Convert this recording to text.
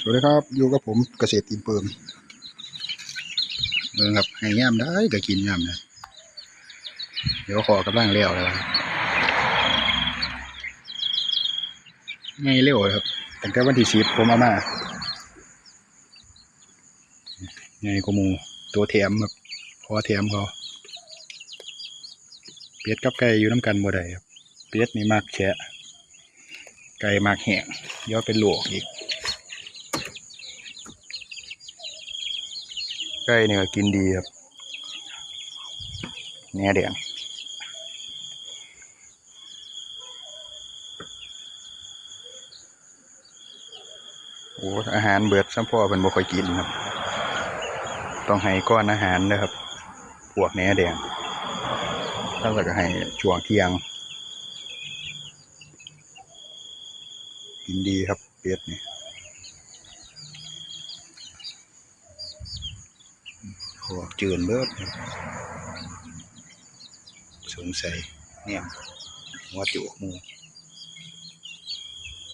สวัสดีครับอยู่กับผมเกษตรอินเปิมเมืองครับให้ย่ำได้ก็กินย่ำนะเดี๋ยวขอกำลังเลี้ยวแล้วไม่เลี้ยวครับตั้งแต่วันที่10ผมเอามาไงกูมูตัวแถมครับขอแถมเขาเป็ดกับไก่อยู่น้ำกันบ่ได้ครับเป็ดนี่มากแฉะไก่มากแห้งเดี๋ยวเป็นโรคอีกไก่เนี่ยกินดีครับแหน่แดงโอ้อาหารเบิดซ้ำพ่อเป็นบ่ค่อยกินครับต้องให้ก้อนอาหารนะครับพวกแหน่แดงแล้วก็ให้ช่วงเที่ยงกินดีครับเป็ดนี่ขวกจืนเบิดสงสัยเนี่ยหัวจุกมู